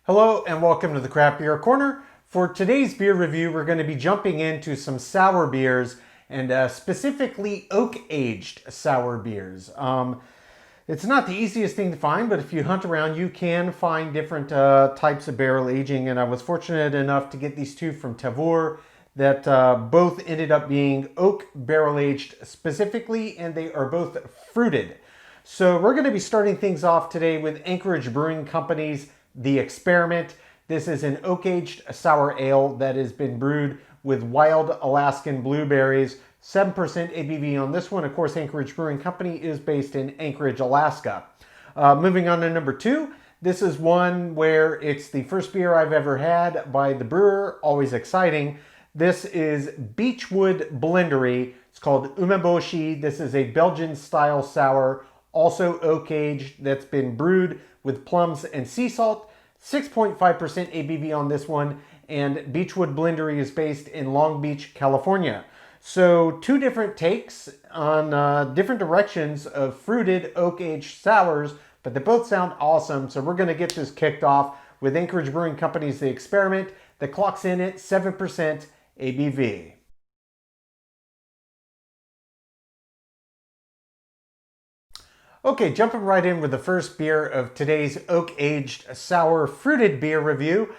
Hello and welcome to the Craft Beer Corner. For today's beer review, we're going to be jumping into some sour beers and specifically oak-aged sour beers. It's not the easiest thing to find, but if you hunt around, you can find different types of barrel aging. And I was fortunate enough to get these two from Tavour that both ended up being oak barrel aged specifically, and they are both fruited. So we're going to be starting things off today with Anchorage Brewing Company's The Experiment. This is an oak-aged sour ale that has been brewed with wild Alaskan blueberries. 7% ABV on this one. Of course, Anchorage Brewing Company is based in Anchorage, Alaska. Moving on to number two. This is one where it's the first beer I've ever had by the brewer. Always exciting. This is Beachwood Blendery. It's called Umeboshi. This is a Belgian-style sour, also oak-aged, that's been brewed with plums and sea salt. 6.5% ABV on this one, and Beachwood Blendery is based in Long Beach, California. So two different takes on different directions of fruited oak-aged sours, but they both sound awesome. So we're going to get this kicked off with Anchorage Brewing Company's The Experiment that clocks in at 7% ABV. Okay, jumping right in with the first beer of today's oak-aged sour fruited beer review.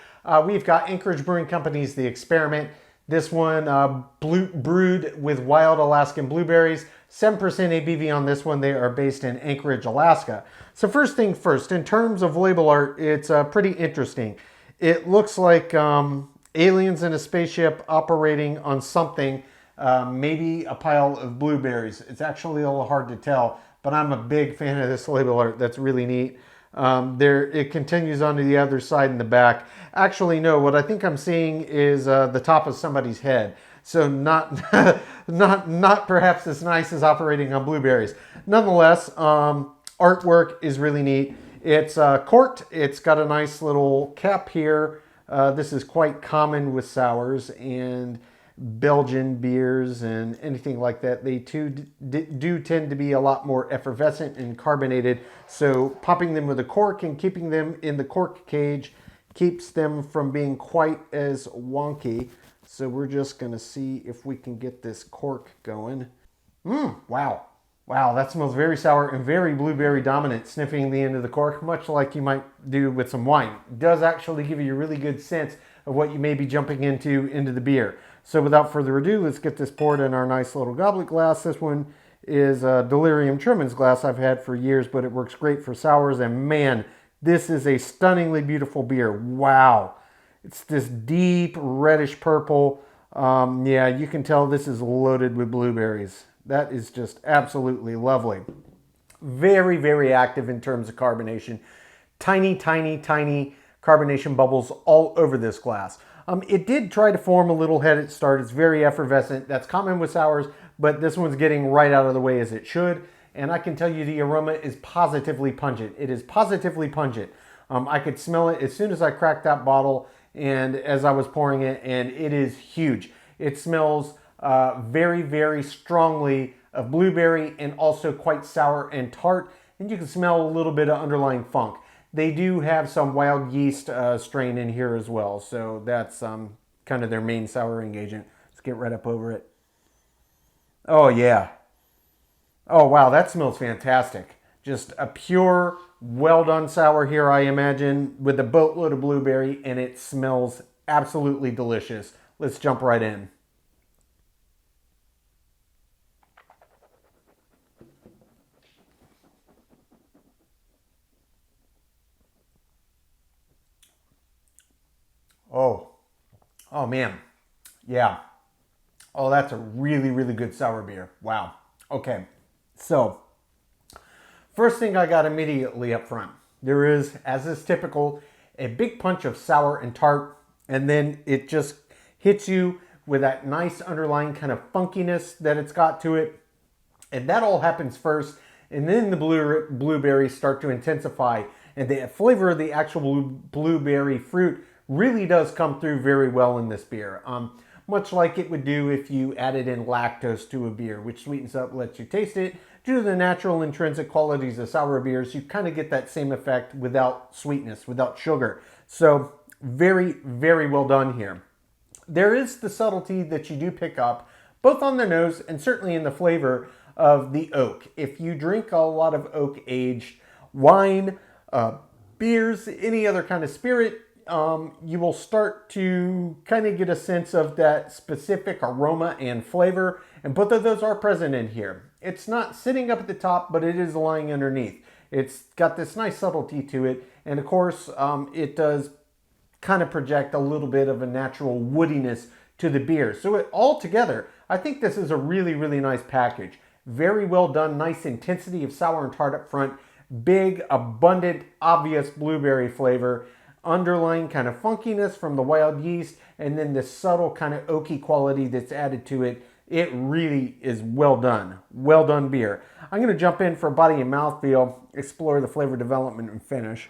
We've got Anchorage Brewing Company's The Experiment. This one brewed with wild Alaskan blueberries. 7% ABV on this one. They are based in Anchorage, Alaska. So first thing first, in terms of label art, it's pretty interesting. It looks like aliens in a spaceship operating on something, maybe a pile of blueberries. It's actually a little hard to tell, but I'm a big fan of this label art. That's really neat. It continues on to the other side in the back. Actually, no, what I think I'm seeing is the top of somebody's head. So not, not perhaps as nice as operating on blueberries. Nonetheless, artwork is really neat. It's corked. It's got a nice little cap here. This is quite common with sours and Belgian beers and anything like that. They too do tend to be a lot more effervescent and carbonated. So popping them with a cork and keeping them in the cork cage keeps them from being quite as wonky. So we're just going to see if we can get this cork going. Wow. Wow, that smells very sour and very blueberry dominant, sniffing the end of the cork, much like you might do with some wine. It does actually give you a really good sense of what you may be jumping into the beer. So without further ado, let's get this poured in our nice little goblet glass. This one is a Delirium Tremens glass I've had for years, but it works great for sours. And man, this is a stunningly beautiful beer. Wow. It's this deep reddish purple. Yeah, you can tell this is loaded with blueberries. That is just absolutely lovely. Very, very active in terms of carbonation. Tiny, tiny, tiny carbonation bubbles all over this glass. It did try to form a little head at start. It's very effervescent. That's common with sours, but this one's getting right out of the way as it should. And I can tell you the aroma is positively pungent. It is positively pungent. I could smell it as soon as I cracked that bottle and as I was pouring it, and it is huge. It smells very, very strongly of blueberry and also quite sour and tart. And you can smell a little bit of underlying funk. They do have some wild yeast strain in here as well. So that's kind of their main souring agent. Let's get right up over it. Oh, yeah. Oh, wow, that smells fantastic. Just a pure, well-done sour here, I imagine, with a boatload of blueberry, and it smells absolutely delicious. Let's jump right in. Oh, oh man. Yeah. Oh, that's a really, really good sour beer. Wow. Okay. So, first thing I got immediately up front, there is, as is typical, a big punch of sour and tart, and then it just hits you with that nice underlying kind of funkiness that it's got to it. And that all happens first, and then the blueberries start to intensify, and the flavor of the actual blueberry fruit really does come through very well in this beer. Much like it would do if you added in lactose to a beer, which sweetens up, lets you taste it, due to the natural intrinsic qualities of sour beers, you kind of get that same effect without sweetness, without sugar. So very, very well done here. There is the subtlety that you do pick up, both on the nose and certainly in the flavor of the oak. If you drink a lot of oak-aged wine, beers, any other kind of spirit, you will start to kind of get a sense of that specific aroma and flavor, and both of those are present in here. It's not sitting up at the top, but it is lying underneath. It's got this nice subtlety to it, and of course, it does kind of project a little bit of a natural woodiness to the beer. So all together, I think this is a really, really nice package. Very well done, nice intensity of sour and tart up front, big, abundant, obvious blueberry flavor, underlying kind of funkiness from the wild yeast, and then this subtle kind of oaky quality that's added to it. It really is well done. Well done beer. I'm going to jump in for body and mouthfeel, explore the flavor development and finish.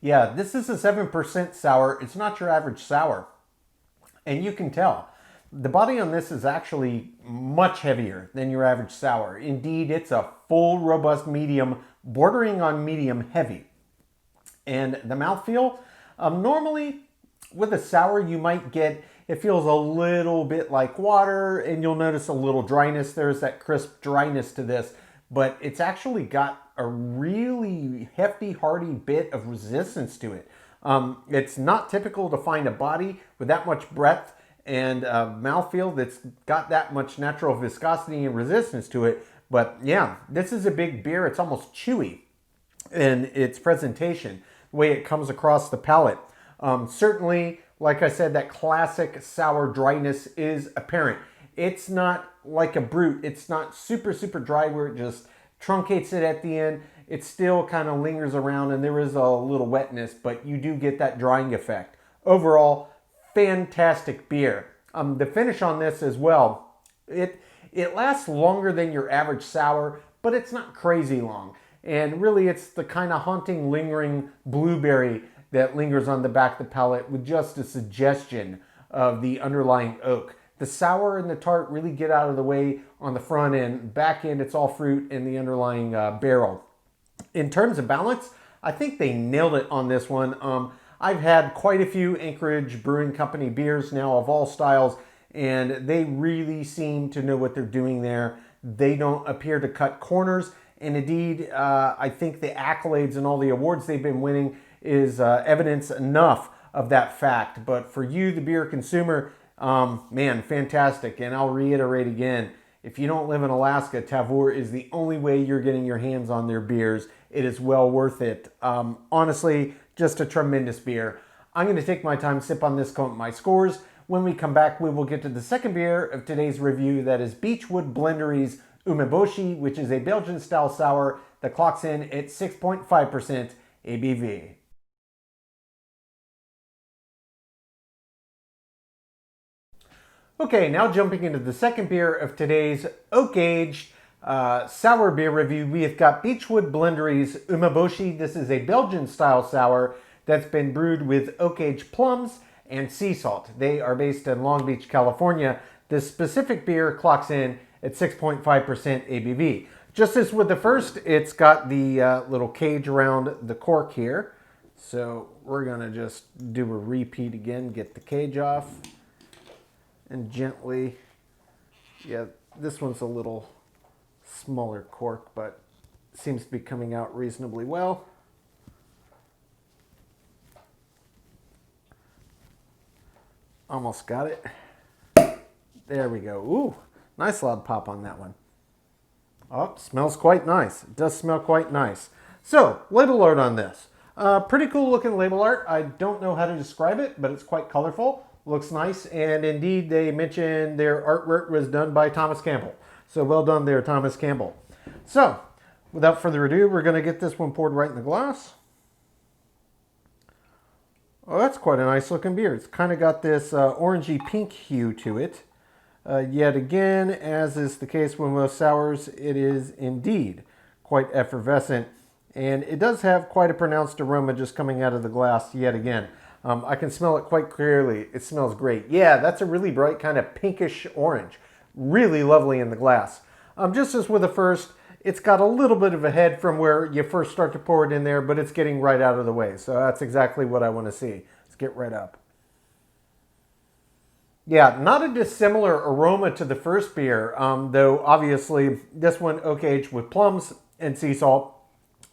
Yeah, this is a 7% sour. It's not your average sour. And you can tell. The body on this is actually much heavier than your average sour. Indeed, it's a full, robust medium, bordering on medium heavy. And the mouthfeel, normally with a sour you might get, it feels a little bit like water, and you'll notice a little dryness. There's that crisp dryness to this, but it's actually got a really hefty, hearty bit of resistance to it. It's not typical to find a body with that much breadth and mouthfeel that's got that much natural viscosity and resistance to it. But yeah, this is a big beer. It's almost chewy in its presentation, the way it comes across the palate. Certainly, like I said, that classic sour dryness is apparent. It's not like a brute. It's not super, super dry where it just truncates it at the end. It still kind of lingers around, and there is a little wetness, but you do get that drying effect. Overall, fantastic beer. The finish on this as well, it lasts longer than your average sour, but it's not crazy long. And really, it's the kind of haunting, lingering blueberry that lingers on the back of the palate with just a suggestion of the underlying oak. The sour and the tart really get out of the way on the front end. Back end, it's all fruit and the underlying barrel. In terms of balance, I think they nailed it on this one. I've had quite a few Anchorage Brewing Company beers now of all styles, and they really seem to know what they're doing there. They don't appear to cut corners, and indeed, I think the accolades and all the awards they've been winning is evidence enough of that fact. But for you, the beer consumer, man, fantastic. And I'll reiterate again, if you don't live in Alaska, Tavour is the only way you're getting your hands on their beers. It is well worth it. Honestly, just a tremendous beer. I'm going to take my time, sip on this, come up with my scores. When we come back, we will get to the second beer of today's review. That is Beachwood Blendery's Umeboshi, which is a Belgian-style sour that clocks in at 6.5% ABV. Okay, now jumping into the second beer of today's oak-aged sour beer review, we have got Beachwood Blendery's Umeboshi. This is a Belgian-style sour that's been brewed with oak-aged plums and sea salt. They are based in Long Beach, California. This specific beer clocks in at 6.5% ABV. Just as with the first, it's got the little cage around the cork here. So we're gonna just do a repeat again, get the cage off. And gently, yeah, this one's a little smaller cork, but seems to be coming out reasonably well. Almost got it. There we go. Ooh, nice loud pop on that one. Oh, smells quite nice. It does smell quite nice. So, label art on this. Pretty cool looking label art. I don't know how to describe it, but it's quite colorful. Looks nice, and indeed they mentioned their artwork was done by Thomas Campbell. So well done there, Thomas Campbell. So, without further ado, we're going to get this one poured right in the glass. Oh, that's quite a nice looking beer. It's kind of got this orangey pink hue to it. Yet again, as is the case with most sours, it is indeed quite effervescent. And it does have quite a pronounced aroma just coming out of the glass yet again. I can smell it quite clearly. It smells great. Yeah, that's a really bright kind of pinkish orange. Really lovely in the glass. Just as with the first, it's got a little bit of a head from where you first start to pour it in there, but it's getting right out of the way. So that's exactly what I want to see. Let's get right up. Yeah, not a dissimilar aroma to the first beer, though obviously this one oak aged with plums and sea salt.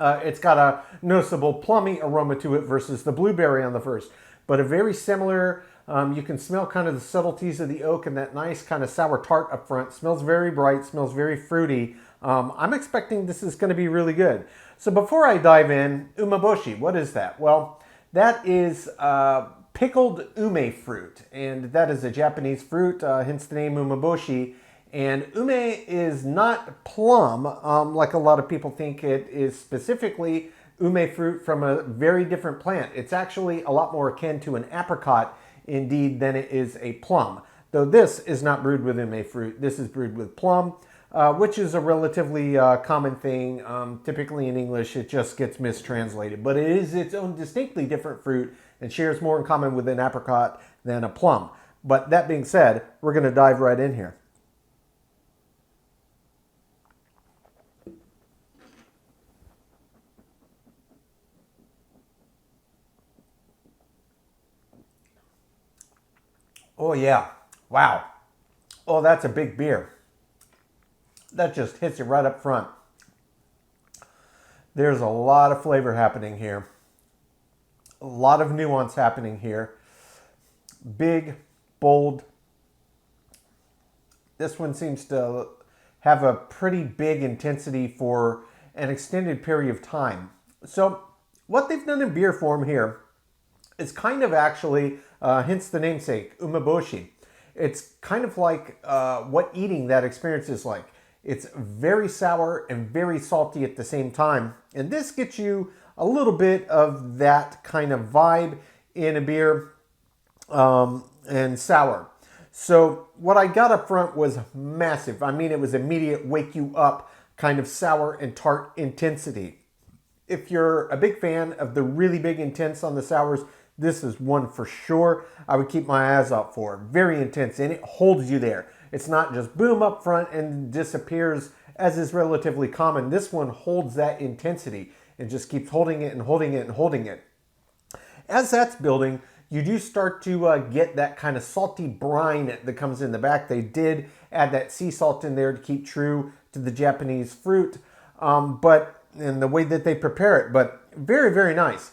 It's got a noticeable plummy aroma to it versus the blueberry on the first, but a very similar. You can smell kind of the subtleties of the oak and that nice kind of sour tart up front. Smells very bright, smells very fruity. I'm expecting this is going to be really good. So before I dive in, umeboshi, what is that? Well, that is pickled ume fruit, and that is a Japanese fruit, hence the name umeboshi. And ume is not plum, like a lot of people think. It is specifically ume fruit from a very different plant. It's actually a lot more akin to an apricot, indeed, than it is a plum. Though this is not brewed with ume fruit. This is brewed with plum, which is a relatively common thing. Typically in English, it just gets mistranslated. But it is its own distinctly different fruit and shares more in common with an apricot than a plum. But that being said, we're going to dive right in here. Oh yeah, wow. Oh, that's a big beer. That just hits you right up front. There's a lot of flavor happening here. A lot of nuance happening here. Big, bold. This one seems to have a pretty big intensity for an extended period of time. So what they've done in beer form here is kind of actually, hence the namesake, umeboshi. It's kind of like what eating that experience is like. It's very sour and very salty at the same time. And this gets you a little bit of that kind of vibe in a beer, and sour. So what I got up front was massive. I mean, it was immediate wake you up kind of sour and tart intensity. If you're a big fan of the really big intense on the sours, this is one for sure I would keep my eyes out for. Very intense, and it holds you there. It's not just boom up front and disappears, as is relatively common. This one holds that intensity and just keeps holding it and holding it and holding it. As that's building, you do start to get that kind of salty brine that comes in the back. They did add that sea salt in there to keep true to the Japanese fruit, but in the way that they prepare it. But very, very nice.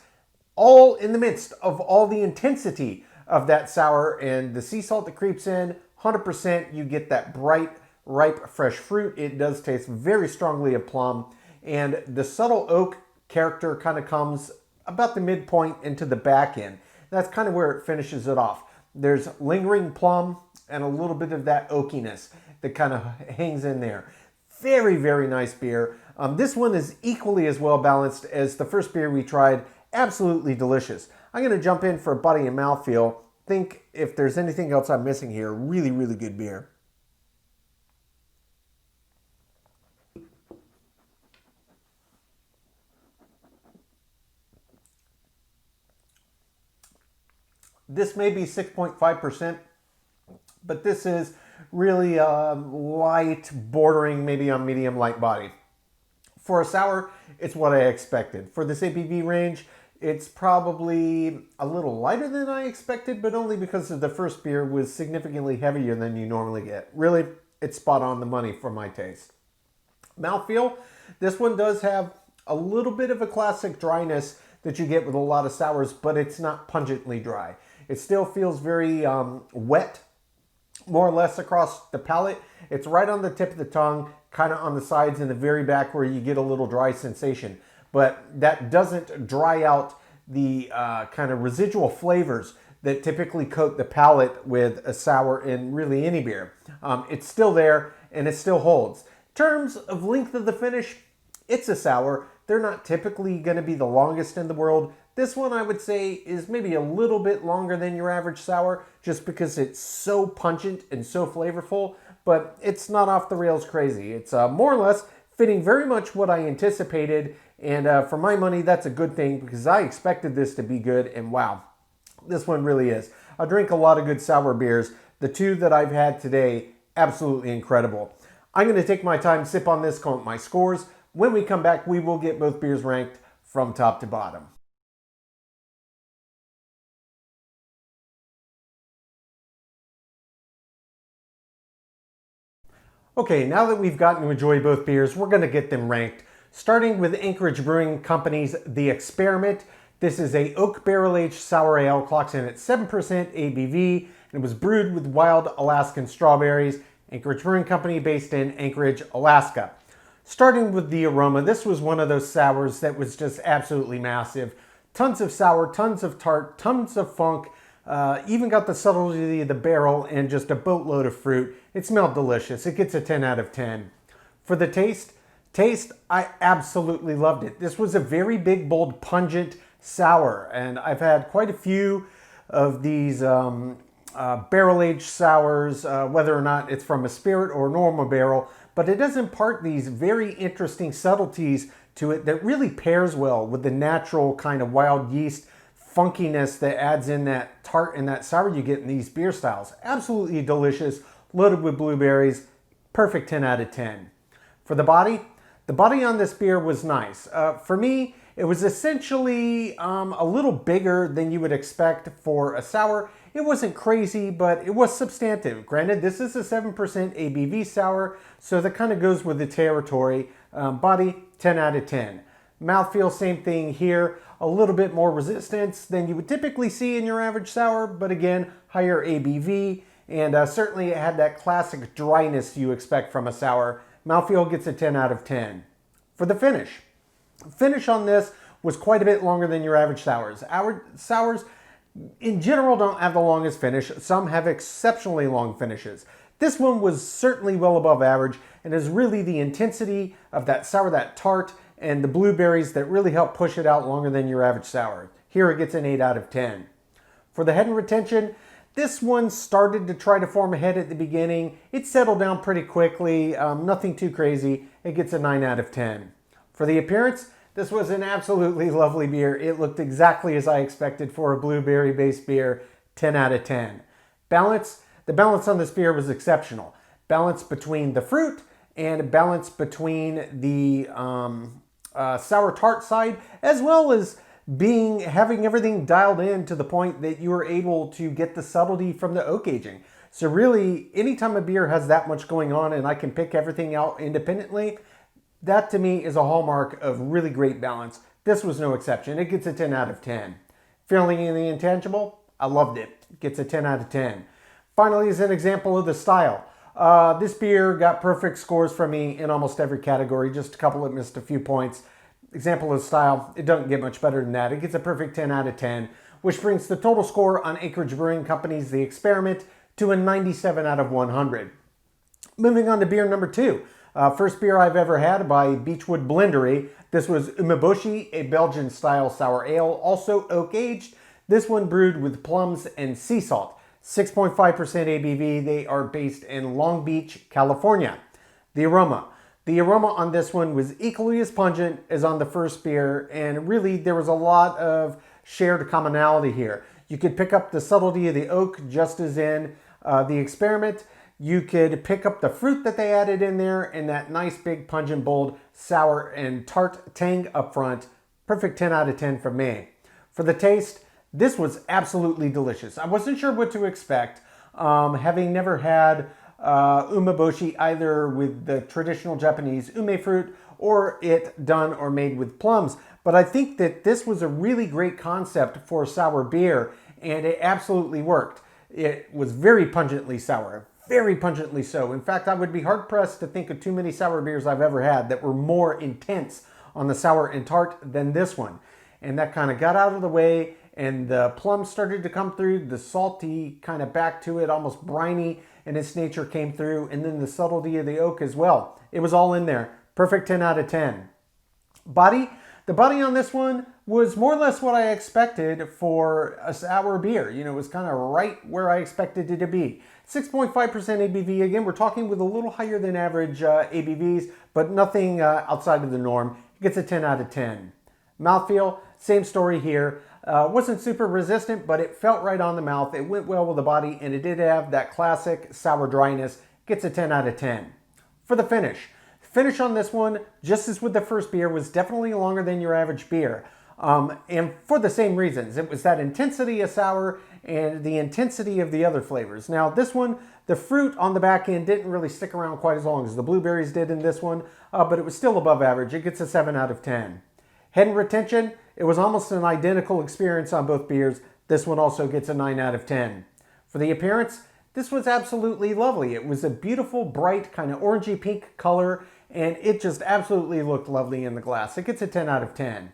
All in the midst of all the intensity of that sour and the sea salt that creeps in, 100% you get that bright, ripe, fresh fruit. It does taste very strongly of plum, and the subtle oak character kind of comes about the midpoint into the back end. That's kind of where it finishes it off. There's lingering plum and a little bit of that oakiness that kind of hangs in there. Very, very nice beer. This one is equally as well balanced as the first beer we tried. Absolutely delicious. I'm going to jump in for a body and mouthfeel. Think if there's anything else I'm missing here. Really, really good beer. This may be 6.5%, but this is really light, bordering maybe on medium light body. For a sour, it's what I expected. For this ABV range, it's probably a little lighter than I expected, but only because of the first beer was significantly heavier than you normally get. Really, it's spot on the money for my taste. Mouthfeel, this one does have a little bit of a classic dryness that you get with a lot of sours, but it's not pungently dry. It still feels very wet, more or less across the palate. It's right on the tip of the tongue, kind of on the sides and the very back where you get a little dry sensation. But that doesn't dry out the kind of residual flavors that typically coat the palate with a sour in really any beer. It's still there and it still holds. In terms of length of the finish, it's a sour. They're not typically going to be the longest in the world. This one I would say is maybe a little bit longer than your average sour just because it's so pungent and so flavorful, but it's not off the rails crazy. It's more or less fitting very much what I anticipated. And for my money, that's a good thing because I expected this to be good. And wow, this one really is. I drink a lot of good sour beers. The two that I've had today, absolutely incredible. I'm going to take my time, sip on this, count my scores. When we come back, we will get both beers ranked from top to bottom. Okay, now that we've gotten to enjoy both beers, we're going to get them ranked. Starting with Anchorage Brewing Company's The Experiment. This is a oak barrel-aged sour ale, clocks in at 7% ABV, and it was brewed with wild Alaskan strawberries. Anchorage Brewing Company based in Anchorage, Alaska. Starting with the aroma, this was one of those sours that was just absolutely massive. Tons of sour, tons of tart, tons of funk, even got the subtlety of the barrel and just a boatload of fruit. It smelled delicious. It gets a 10 out of 10. For the taste, I absolutely loved it. This was a very big, bold, pungent sour, and I've had quite a few of these barrel-aged sours, whether or not it's from a spirit or a normal barrel, but it does impart these very interesting subtleties to it that really pairs well with the natural kind of wild yeast funkiness that adds in that tart and that sour you get in these beer styles. Absolutely delicious, loaded with blueberries, perfect 10 out of 10. For the body on this beer was nice. For me, it was essentially a little bigger than you would expect for a sour. It wasn't crazy, but it was substantive. Granted, this is a 7% ABV sour, so that kind of goes with the territory. Body, 10 out of 10. Mouthfeel, same thing here. A little bit more resistance than you would typically see in your average sour, but again, higher ABV, and certainly it had that classic dryness you expect from a sour. Mouthfeel gets a 10 out of 10. For the finish on this was quite a bit longer than your average sours. Our sours, in general, don't have the longest finish. Some have exceptionally long finishes. This one was certainly well above average and is really the intensity of that sour, that tart, and the blueberries that really help push it out longer than your average sour. Here it gets an 8 out of 10. For the head and retention, this one started to try to form a head at the beginning. It settled down pretty quickly, nothing too crazy. It gets a 9 out of 10. For the appearance, this was an absolutely lovely beer. It looked exactly as I expected for a blueberry-based beer, 10 out of 10. The balance on this beer was exceptional. Balance between the fruit and balance between the sour tart side, as well as having everything dialed in to the point that you were able to get the subtlety from the oak aging. So really, anytime a beer has that much going on and I can pick everything out independently, that to me is a hallmark of really great balance. This was no exception. It gets a 10 out of 10. Feeling in the Intangible, I loved it. Gets a 10 out of 10. Finally is an example of the style. This beer got perfect scores from me in almost every category, just a couple that missed a few points. Example of style, it doesn't get much better than that. It gets a perfect 10 out of 10, which brings the total score on Anchorage Brewing Company's The Experiment to a 97 out of 100. Moving on to beer number 2. First beer I've ever had by Beachwood Blendery. This was Umeboshi, a Belgian-style sour ale, also oak-aged. This one brewed with plums and sea salt. 6.5% ABV. They are based in Long Beach, California. The aroma on this one was equally as pungent as on the first beer, and really there was a lot of shared commonality here. You could pick up the subtlety of the oak just as in The Experiment. You could pick up the fruit that they added in there and that nice big pungent bold sour and tart tang up front. Perfect 10 out of 10 from me. For the taste, this was absolutely delicious. I wasn't sure what to expect, having never had umeboshi either with the traditional Japanese ume fruit or it done or made with plums. But I think that this was a really great concept for sour beer, and it absolutely worked. It was very pungently sour, very pungently so. In fact, I would be hard-pressed to think of too many sour beers I've ever had that were more intense on the sour and tart than this one. And that kind of got out of the way, and the plums started to come through, the salty kind of back to it, almost briny in its nature came through, and then the subtlety of the oak as well. It was all in there. Perfect 10 out of 10. Body, The body on this one was more or less what I expected for a sour beer. You know, it was kind of right where I expected it to be. 6.5% ABV. Again, we're talking with a little higher than average ABVs, but nothing outside of the norm. It gets a 10 out of 10. Mouthfeel, same story here. Wasn't super resistant, but it felt right on the mouth. It went well with the body, and it did have that classic sour dryness. Gets a 10 out of 10. For the finish on this one, just as with the first beer, was definitely longer than your average beer. And for the same reasons. It was that intensity of sour and the intensity of the other flavors. Now this one, the fruit on the back end didn't really stick around quite as long as the blueberries did in this one, but it was still above average. It gets a 7 out of 10. Head and retention, it was almost an identical experience on both beers. This one also gets a 9 out of 10. For the appearance, this was absolutely lovely. It was a beautiful, bright, kind of orangey pink color, and it just absolutely looked lovely in the glass. It gets a 10 out of 10.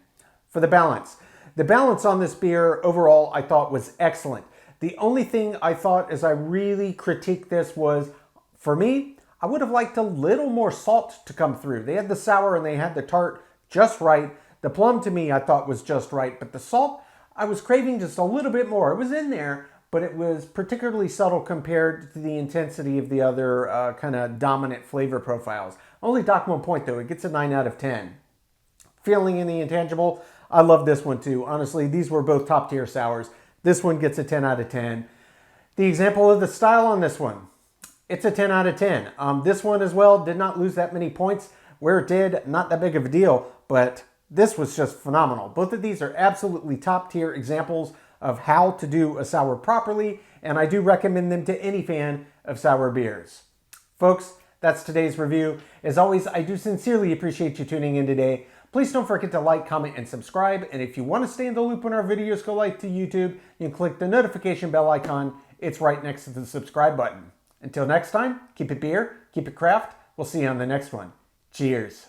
For the balance on this beer overall I thought was excellent. The only thing I thought as I really critiqued this was, for me, I would have liked a little more salt to come through. They had the sour and they had the tart just right. The plum to me I thought was just right, but the salt, I was craving just a little bit more. It was in there, but it was particularly subtle compared to the intensity of the other kind of dominant flavor profiles. Only dock 1 point though, it gets a 9 out of 10. Feeling in the Intangible, I love this one too. Honestly, these were both top tier sours. This one gets a 10 out of 10. The Example of the Style on this one, it's a 10 out of 10. This one as well did not lose that many points. Where it did, not that big of a deal, but this was just phenomenal. Both of these are absolutely top tier examples of how to do a sour properly, and I do recommend them to any fan of sour beers. Folks, that's today's review. As always, I do sincerely appreciate you tuning in today. Please don't forget to like, comment, and subscribe. And if you want to stay in the loop when our videos go live to YouTube, you can click the notification bell icon. It's right next to the subscribe button. Until next time, keep it beer, keep it craft. We'll see you on the next one. Cheers.